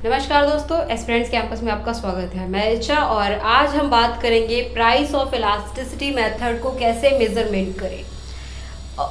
नमस्कार दोस्तों, aspirants campus में आपका स्वागत है। मैं इच्छा और आज हम बात करेंगे प्राइस ऑफ इलास्टिसिटी मेथड को कैसे मेजरमेंट करें।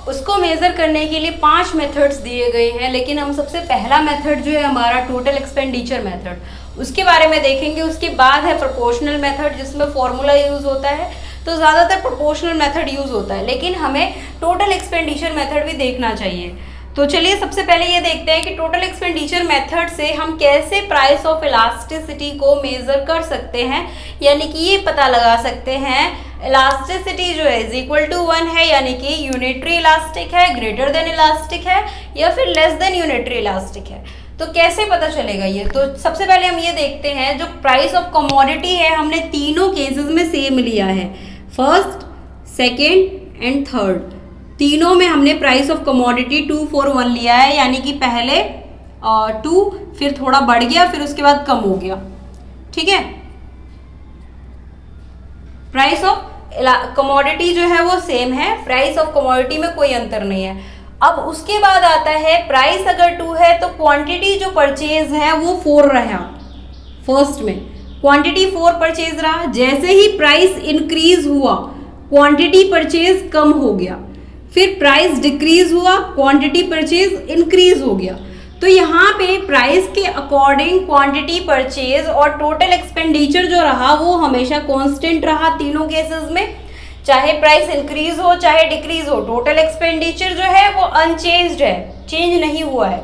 उसको मेज़र करने के लिए 5 मेथड्स दिए गए हैं, लेकिन हम सबसे पहला मेथड जो है हमारा टोटल एक्सपेंडिचर मेथड, उसके बारे में देखेंगे। उसके बाद है प्रोपोर्शनल मेथड जिसमें फॉर्मूला यूज़ होता है, तो ज़्यादातर प्रोपोर्शनल मेथड यूज़ होता है, लेकिन हमें टोटल एक्सपेंडिचर मेथड भी देखना चाहिए। तो चलिए सबसे पहले ये देखते हैं कि टोटल एक्सपेंडिचर मेथड से हम कैसे प्राइस ऑफ इलास्टिसिटी को मेज़र कर सकते हैं, यानी कि ये पता लगा सकते हैं इलास्टिसिटी जो है इज इक्वल टू 1 है, यानी कि यूनिटरी इलास्टिक है, ग्रेटर देन इलास्टिक है या फिर लेस देन यूनिटरी इलास्टिक है। तो कैसे पता चलेगा ये? तो सबसे पहले हम ये देखते हैं जो प्राइस ऑफ कमोडिटी है हमने तीनों केसेस में सेम लिया है, फर्स्ट, सेकेंड एंड थर्ड। तीनों में हमने प्राइस ऑफ कमोडिटी 241 लिया है, यानी कि पहले 2 फिर थोड़ा बढ़ गया फिर उसके बाद कम हो गया। ठीक है, प्राइस ऑफ कमोडिटी जो है वो सेम है, प्राइस ऑफ कमोडिटी में कोई अंतर नहीं है। अब उसके बाद आता है प्राइस अगर 2 है तो क्वांटिटी जो परचेज है वो 4 रहा। फर्स्ट में क्वांटिटी 4 परचेज रहा, जैसे ही प्राइस इंक्रीज हुआ क्वांटिटी परचेज कम हो गया, फिर प्राइस डिक्रीज हुआ क्वांटिटी परचेज इंक्रीज हो गया। तो यहाँ पे प्राइस के अकॉर्डिंग क्वांटिटी परचेज और टोटल एक्सपेंडिचर जो रहा वो हमेशा कांस्टेंट रहा तीनों केसेस में, चाहे प्राइस इंक्रीज हो चाहे डिक्रीज हो, टोटल एक्सपेंडिचर जो है वो अनचेंज्ड है, चेंज नहीं हुआ है।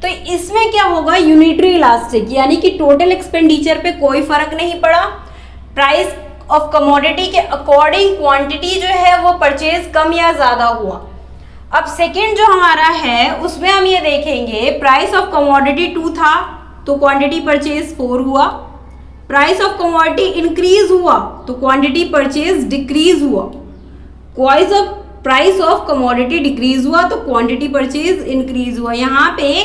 तो इसमें क्या होगा, यूनिटरी इलास्टिक, यानी कि टोटल एक्सपेंडिचर पे कोई फर्क नहीं पड़ा, प्राइस ऑफ कमोडिटी के अकॉर्डिंग क्वांटिटी जो है वो परचेज कम या ज़्यादा हुआ। अब सेकेंड जो हमारा है उसमें हम ये देखेंगे प्राइस ऑफ कमोडिटी 2 था तो क्वांटिटी परचेज 4 हुआ, प्राइस ऑफ कमोडिटी इंक्रीज हुआ तो क्वांटिटी परचेज डिक्रीज हुआ, प्राइस ऑफ कमोडिटी डिक्रीज हुआ तो क्वांटिटी परचेज इंक्रीज हुआ। यहाँ पे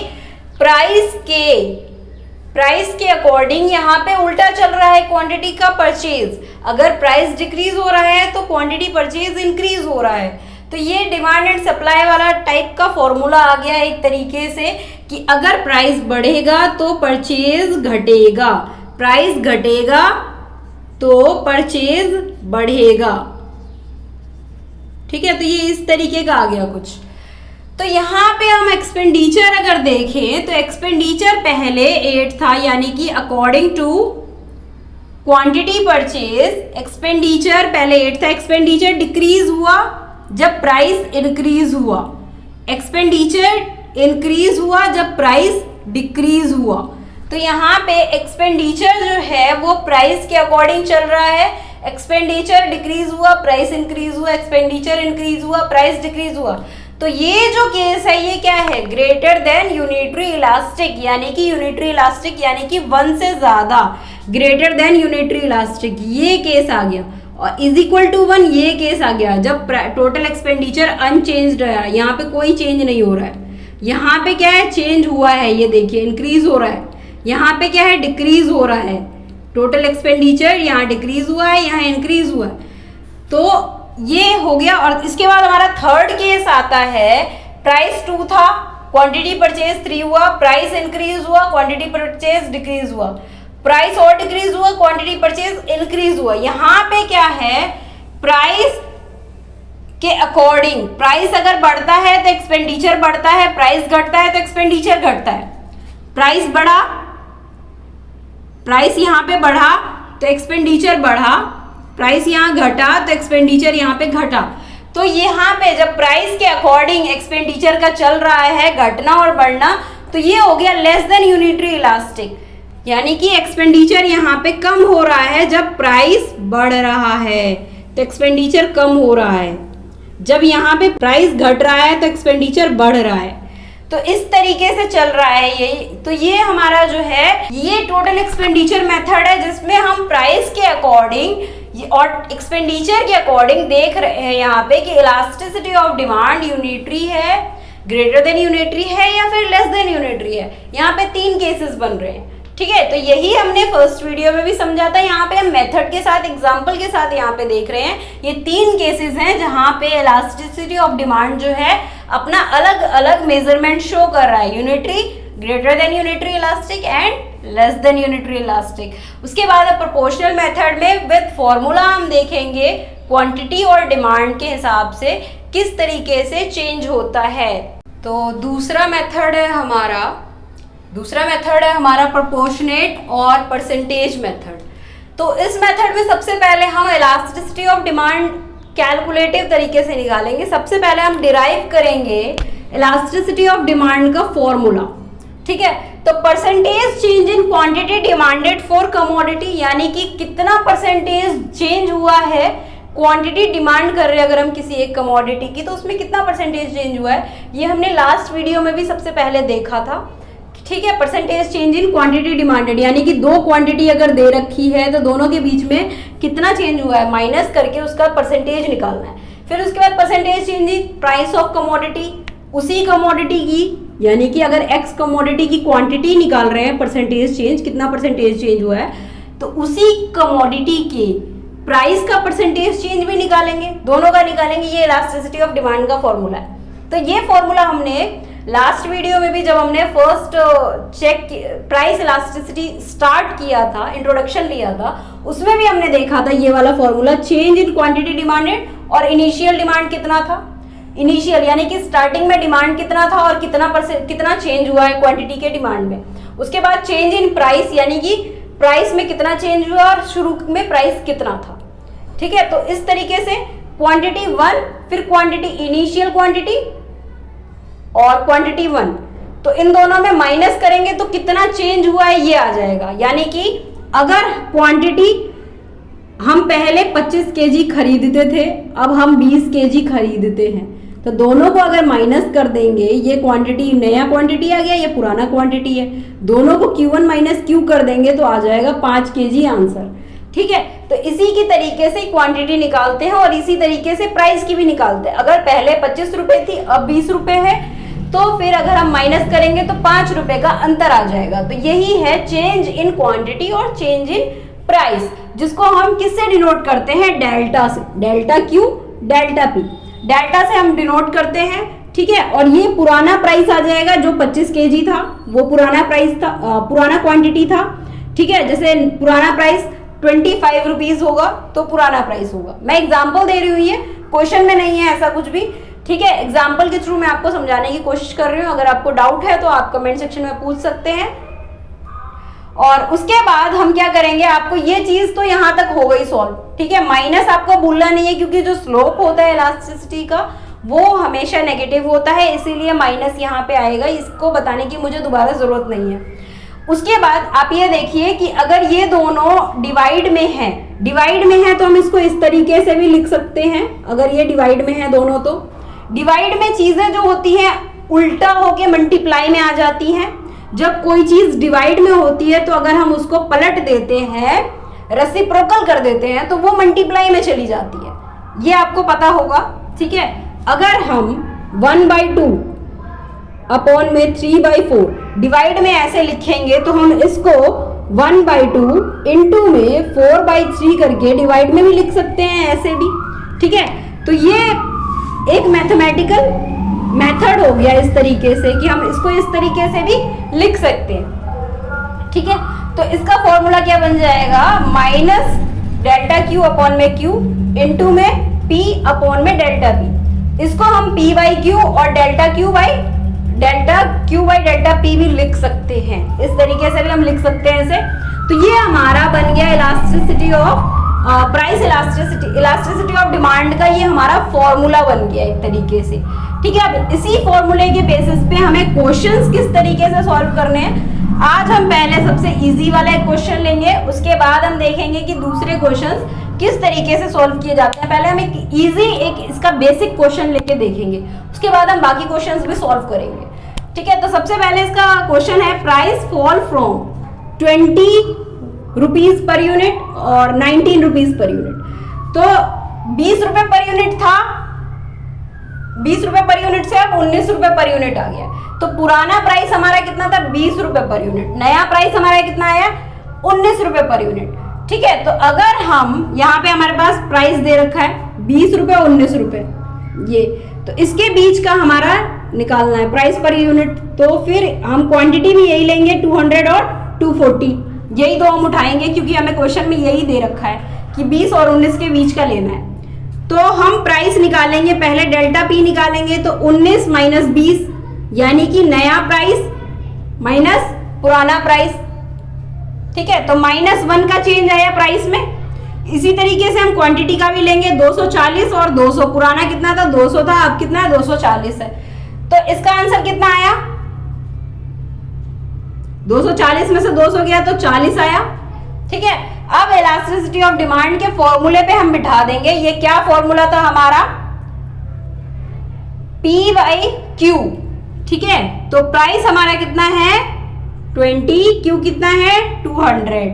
प्राइस के अकॉर्डिंग यहाँ पे उल्टा चल रहा है क्वांटिटी का परचेज, अगर प्राइस डिक्रीज हो रहा है तो क्वांटिटी परचेज इंक्रीज हो रहा है। तो ये डिमांड एंड सप्लाई वाला टाइप का फॉर्मूला आ गया एक तरीके से कि अगर प्राइस बढ़ेगा तो परचेज घटेगा, प्राइस घटेगा तो परचेज बढ़ेगा। ठीक है, तो ये इस तरीके का आ गया कुछ। तो यहाँ पे हम एक्सपेंडिचर अगर देखें तो एक्सपेंडिचर पहले 8 था, यानी कि according to quantity purchase expenditure पहले 8 था, एक्सपेंडिचर डिक्रीज हुआ जब प्राइस इंक्रीज हुआ, एक्सपेंडिचर इंक्रीज हुआ जब प्राइस डिक्रीज हुआ। तो यहाँ पे एक्सपेंडिचर जो है वो प्राइस के अकॉर्डिंग चल रहा है, एक्सपेंडिचर डिक्रीज हुआ प्राइस इंक्रीज हुआ, एक्सपेंडिचर इंक्रीज हुआ प्राइस डिक्रीज हुआ। तो ये जो केस है ये क्या है, ग्रेटर देन यूनिटरी इलास्टिक, यानी कि यूनिटरी इलास्टिक यानी कि 1 से ज्यादा, ग्रेटर देन यूनिटरी इलास्टिक ये केस आ गया, और इज इक्वल टू 1 ये केस आ गया जब टोटल एक्सपेंडिचर अनचेंज्ड है, यहाँ पे कोई चेंज नहीं हो रहा है। यहाँ पे क्या है, चेंज हुआ है, ये देखिए इंक्रीज हो रहा है, यहाँ पे क्या है, डिक्रीज हो रहा है। टोटल एक्सपेंडिचर यहाँ डिक्रीज हुआ है, यहाँ इंक्रीज हुआ है। तो ये हो गया। और इसके बाद हमारा थर्ड केस आता है, प्राइस 2 था क्वांटिटी परचेज 3 हुआ, प्राइस इंक्रीज हुआ क्वांटिटी परचेज डिक्रीज हुआ, प्राइस और डिक्रीज हुआ क्वांटिटी परचेज इंक्रीज हुआ। यहाँ पे क्या है, प्राइस के अकॉर्डिंग प्राइस अगर बढ़ता है तो एक्सपेंडिचर बढ़ता है, प्राइस घटता है तो एक्सपेंडिचर घटता है। प्राइस बढ़ा, प्राइस यहाँ पे बढ़ा तो एक्सपेंडिचर बढ़ा, प्राइस यहाँ घटा तो एक्सपेंडिचर यहाँ पे घटा। तो यहाँ पे जब प्राइस के अकॉर्डिंग एक्सपेंडिचर का चल रहा है घटना और बढ़ना, तो ये हो गया लेस देन यूनिटरी इलास्टिक, यानी कि एक्सपेंडिचर यहाँ पे कम हो रहा है जब प्राइस बढ़ रहा है तो एक्सपेंडिचर कम हो रहा है, जब यहाँ पे प्राइस घट रहा है तो एक्सपेंडिचर बढ़ रहा है। तो इस तरीके से चल रहा है यही। तो ये हमारा जो है ये टोटल एक्सपेंडिचर मेथड है जिसमें हम प्राइस के अकॉर्डिंग और एक्सपेंडिचर के अकॉर्डिंग देख रहे हैं यहाँ पे कि इलास्टिसिटी ऑफ डिमांड यूनिटरी है, ग्रेटर देन यूनिटरी है या फिर लेस देन यूनिटरी है। यहाँ पे 3 केसेस बन रहे हैं। ठीक है, तो यही हमने फर्स्ट वीडियो में भी समझा था। यहाँ पे हम मेथड के साथ एग्जांपल के साथ यहाँ पे देख रहे हैं। ये 3 केसेस हैं जहाँ पे इलास्टिसिटी ऑफ डिमांड जो है अपना अलग अलग मेजरमेंट शो कर रहा है, unitary, greater than unitary elastic and less than unitary elastic. उसके बाद प्रोपोर्शनल मेथड में विद फॉर्मूला हम देखेंगे क्वांटिटी और डिमांड के हिसाब से किस तरीके से चेंज होता है। तो दूसरा मेथड है हमारा प्रोपोर्शनेट और परसेंटेज मेथड। तो इस मेथड में सबसे पहले हम इलास्टिसिटी ऑफ डिमांड कैलकुलेटिव तरीके से निकालेंगे। सबसे पहले हम डिराइव करेंगे इलास्टिसिटी ऑफ डिमांड का फॉर्मूला, ठीक है। तो percentage change in quantity demanded for commodity, यानी कि कितना परसेंटेज चेंज हुआ है क्वांटिटी डिमांड कर रहे हैं अगर हम किसी एक कमोडिटी की, तो उसमें कितना परसेंटेज चेंज हुआ है, ये हमने लास्ट वीडियो में भी सबसे पहले देखा था, ठीक है। Percentage change in quantity demanded, यानी कि दो क्वांटिटी अगर दे रखी है तो दोनों के बीच में कितना चेंज हुआ है माइनस करके उसका परसेंटेज निकालना है। फिर उसके बाद percentage change in price of commodity, उसी कमोडिटी की, यानी कि अगर एक्स कमोडिटी की क्वांटिटी निकाल रहे हैं परसेंटेज चेंज, कितना परसेंटेज चेंज हुआ है, तो उसी कमोडिटी के प्राइस का परसेंटेज चेंज भी निकालेंगे, दोनों का निकालेंगे। ये इलास्टिसिटी ऑफ डिमांड का फॉर्मूला है। तो ये फॉर्मूला हमने लास्ट वीडियो में भी जब हमने first check price elasticity start किया था, इंट्रोडक्शन लिया था, उसमें भी हमने देखा था ये वाला formula, change in quantity demanded और इनिशियल डिमांड कितना था, इनिशियल यानी कि स्टार्टिंग में डिमांड कितना था और कितना चेंज हुआ है क्वांटिटी के डिमांड में। उसके बाद चेंज इन प्राइस, यानी कि प्राइस में कितना चेंज हुआ और शुरू में प्राइस कितना था, ठीक है। तो इस तरीके से क्वांटिटी 1, फिर क्वांटिटी इनिशियल क्वांटिटी और क्वांटिटी 1, तो इन दोनों में माइनस करेंगे तो कितना चेंज हुआ है ये आ जाएगा। यानी कि अगर क्वांटिटी हम पहले 25 केजी खरीदते थे, अब हम 20 केजी खरीदते हैं, तो दोनों को अगर माइनस कर देंगे, ये क्वांटिटी नया क्वांटिटी आ गया, ये पुराना क्वांटिटी है, दोनों को Q1 माइनस Q कर देंगे तो आ जाएगा 5 केजी आंसर, ठीक है। तो इसी की तरीके से क्वांटिटी निकालते हैं और इसी तरीके से प्राइस की भी निकालते हैं। अगर पहले 25 रुपए थी, अब 20 रुपए है, तो फिर अगर हम माइनस करेंगे तो 5 रुपए का अंतर आ जाएगा। तो यही है चेंज इन क्वांटिटी और चेंज इन प्राइस, जिसको हम किससे डिनोट करते हैं, डेल्टा से, delta Q delta P, delta से हम डिनोट करते हैं, ठीक है। और ये पुराना प्राइस आ जाएगा, जो 25 केजी था वो पुराना प्राइस था, पुराना क्वांटिटी था, ठीक है। जैसे पुराना प्राइस 25 रुपीज होगा तो पुराना प्राइस होगा। मैं एग्जाम्पल दे रही हूँ, ये क्वेश्चन में नहीं है ऐसा कुछ भी, ठीक है। एग्जाम्पल के थ्रू मैं आपको समझाने की कोशिश कर रही हूँ। अगर आपको डाउट है तो आप कमेंट सेक्शन में पूछ सकते हैं। और उसके बाद हम क्या करेंगे, आपको ये चीज तो यहाँ तक हो गई सॉल्व, ठीक है। माइनस आपको भूलना नहीं है, क्योंकि जो स्लोप होता है इलास्टिसिटी का वो हमेशा नेगेटिव होता है, इसीलिए माइनस यहाँ पे आएगा। इसको बताने की मुझे दोबारा जरूरत नहीं है। उसके बाद आप ये देखिए कि अगर ये दोनों डिवाइड में है तो हम इसको इस तरीके से भी लिख सकते हैं। अगर ये डिवाइड में है दोनों, तो डिवाइड में चीजें जो होती हैं उल्टा होके मल्टीप्लाई में आ जाती हैं। जब कोई चीज डिवाइड में होती है तो अगर हम उसको पलट देते हैं, रेसिप्रोकल कर देते हैं, तो वो मल्टीप्लाई में चली जाती है, ये आपको पता होगा, ठीक है। अगर हम 1/2 अपॉन में 3/4 डिवाइड में ऐसे लिखेंगे तो हम इसको 1/2 इंटू में 4/3 करके डिवाइड में भी लिख सकते हैं, ऐसे भी, ठीक है। तो ये एक मैथमेटिकल मेथड हो गया इस तरीके से कि हम इसको इस तरीके से भी लिख सकते हैं, ठीक है। तो इसका फॉर्मूला क्या बन जाएगा, माइनस डेल्टा Q अपॉन में Q इंटू में P अपॉन में डेल्टा P। इसको हम P/Q और delta Q by delta P भी लिख सकते हैं, इस तरीके से भी हम लिख सकते हैं इसे। तो ये हमारा बन गया elasticity of price elasticity of demand का ये हमारा फॉर्मूला बन गया एक तरीके से, ठीक है। अब इसी फॉर्मूले के बेसिस पे हमें क्वेश्चंस किस तरीके से सॉल्व करने हैं। आज हम पहले सबसे इजी वाला एक क्वेश्चन लेंगे, उसके बाद हम देखेंगे कि दूसरे क्वेश्चंस किस तरीके से सॉल्व किए जाते हैं। पहले हम एक इजी इसका बेसिक क्वेश्चन लेके देखेंगे, उसके बाद हम बाकी क्वेश्चंस भी सॉल्व करेंगे, ठीक है। तो सबसे पहले इसका क्वेश्चन है, price fall from 20 rupees per unit और 19 रुपीज पर यूनिट। तो 20 रुपए पर यूनिट था, 20 रुपए पर यूनिट से अब 19 रुपए पर यूनिट आ गया। तो पुराना प्राइस हमारा कितना था, 20 रुपए पर यूनिट, नया प्राइस हमारा कितना आया, 19 रुपए पर यूनिट, ठीक है। तो अगर हम यहाँ पे हमारे पास प्राइस दे रखा है 20 रुपए 19 रुपए, ये तो इसके बीच का हमारा निकालना है प्राइस पर यूनिट। तो फिर हम क्वांटिटी भी यही लेंगे 200 और 240, यही दो हम उठाएंगे क्योंकि हमें क्वेश्चन में यही दे रखा है कि 20 और 19 के बीच का लेना है। तो हम प्राइस निकालेंगे, पहले डेल्टा पी निकालेंगे, तो 19 माइनस 20 यानी कि नया प्राइस माइनस पुराना प्राइस। ठीक है, तो -1 का चेंज आया प्राइस में। इसी तरीके से हम क्वांटिटी का भी लेंगे, 240 और 200, पुराना कितना था 200 था, अब कितना है 240 है। तो इसका आंसर कितना आया, 240 में से 200 गया तो 40 आया। ठीक है, अब इलास्टिसिटी ऑफ डिमांड के फॉर्मूले पे हम बिठा देंगे। ये क्या फॉर्मूला था हमारा, P/Q। ठीक है, तो प्राइस हमारा कितना है 20, Q कितना है 200।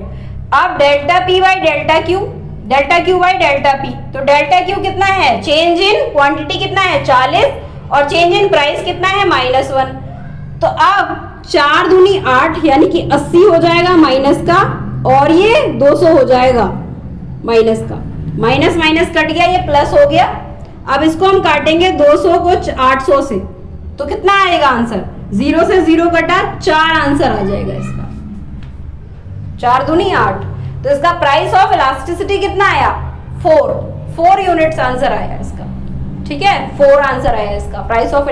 अब delta P by delta Q, delta Q by delta P, तो डेल्टा Q कितना है, चेंज इन क्वांटिटी कितना है 40 और चेंज इन प्राइस कितना है -1। तो अब 4 दूनी 8 यानी कि 80 हो जाएगा माइनस का, और ये 200 हो जाएगा माइनस का, माइनस माइनस कट गया, ये प्लस हो गया। अब इसको हम काटेंगे 200 को 800 से, तो कितना आएगा आंसर, 0 से 0 कटा 4 आंसर आ जाएगा इसका, 4 दूनी 8। तो इसका प्राइस ऑफ इलास्टिसिटी कितना आया 4 यूनिट्स आंसर आया इसका। ठीक है, 4 आंसर आया इसका, प्राइस ऑफ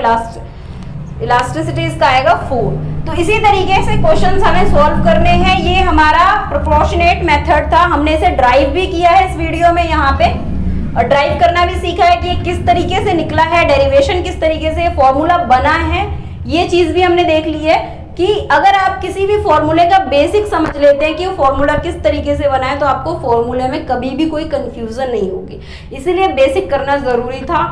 इलास्टिसिटी इसका आएगा 4। तो इसी तरीके से क्वेश्चंस हमें सॉल्व करने हैं। ये हमारा प्रोपोर्शनेट मेथड था, हमने इसे ड्राइव भी किया है इस वीडियो में यहाँ पे, और ड्राइव करना भी सीखा है कि ये किस तरीके से निकला है, डेरिवेशन किस तरीके से फॉर्मूला बना है, ये चीज भी हमने देख ली है कि अगर आप किसी भी फॉर्मूले का बेसिक समझ लेते हैं कि वो फॉर्मूला किस तरीके से बना है, तो आपको फॉर्मूले में कभी भी कोई कंफ्यूजन नहीं होगी। इसीलिए बेसिक करना जरूरी था।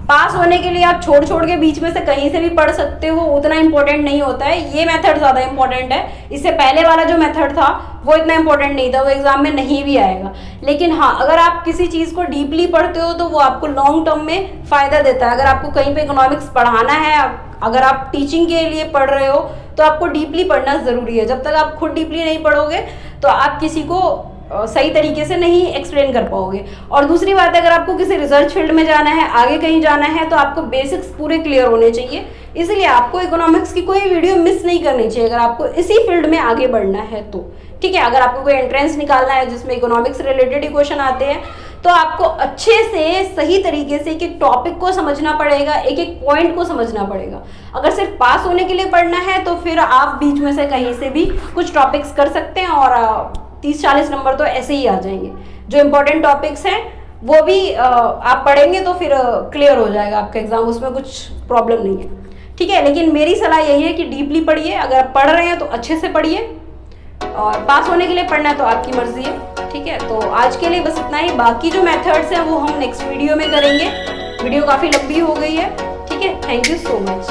पास होने के लिए आप छोड़ छोड़ के बीच में से कहीं से भी पढ़ सकते हो, उतना इंपॉर्टेंट नहीं होता है, ये मेथड ज्यादा इंपॉर्टेंट है। इससे पहले वाला जो मेथड था वो इतना इंपॉर्टेंट नहीं था, वो एग्जाम में नहीं भी आएगा। लेकिन हाँ, अगर आप किसी चीज को डीपली पढ़ते हो तो वो आपको लॉन्ग टर्म में फायदा देता है। अगर आपको कहीं पे इकोनॉमिक्स पढ़ाना है, अगर आप टीचिंग के लिए पढ़ रहे हो, तो आपको डीपली पढ़ना जरूरी है। जब तक आप खुद डीपली नहीं पढ़ोगे तो आप किसी को सही तरीके से नहीं एक्सप्लेन कर पाओगे। और दूसरी बात है, अगर आपको किसी रिसर्च फील्ड में जाना है, आगे कहीं जाना है, तो आपको बेसिक्स पूरे क्लियर होने चाहिए। इसलिए आपको इकोनॉमिक्स की कोई वीडियो मिस नहीं करनी चाहिए अगर आपको इसी फील्ड में आगे बढ़ना है तो। ठीक है, अगर आपको कोई एंट्रेंस निकालना है जिसमें इकोनॉमिक्स रिलेटेड ही क्वेश्चन आते हैं, तो आपको अच्छे से सही तरीके से एक एक टॉपिक को समझना पड़ेगा, एक एक पॉइंट को समझना पड़ेगा। अगर सिर्फ पास होने के लिए पढ़ना है तो फिर आप बीच में से कहीं से भी कुछ टॉपिक्स कर सकते हैं और 30-40 नंबर तो ऐसे ही आ जाएंगे। जो इंपॉर्टेंट टॉपिक्स हैं वो भी आप पढ़ेंगे तो फिर क्लियर हो जाएगा आपका एग्जाम, उसमें कुछ प्रॉब्लम नहीं है। ठीक है, लेकिन मेरी सलाह यही है कि डीपली पढ़िए। अगर आप पढ़ रहे हैं तो अच्छे से पढ़िए, और पास होने के लिए पढ़ना है तो आपकी मर्जी है। ठीक है, तो आज के लिए बस इतना ही। बाकी जो मेथड्स हैं वो हम नेक्स्ट वीडियो में करेंगे। वीडियो काफ़ी लंबी हो गई है। ठीक है, थैंक यू सो मच।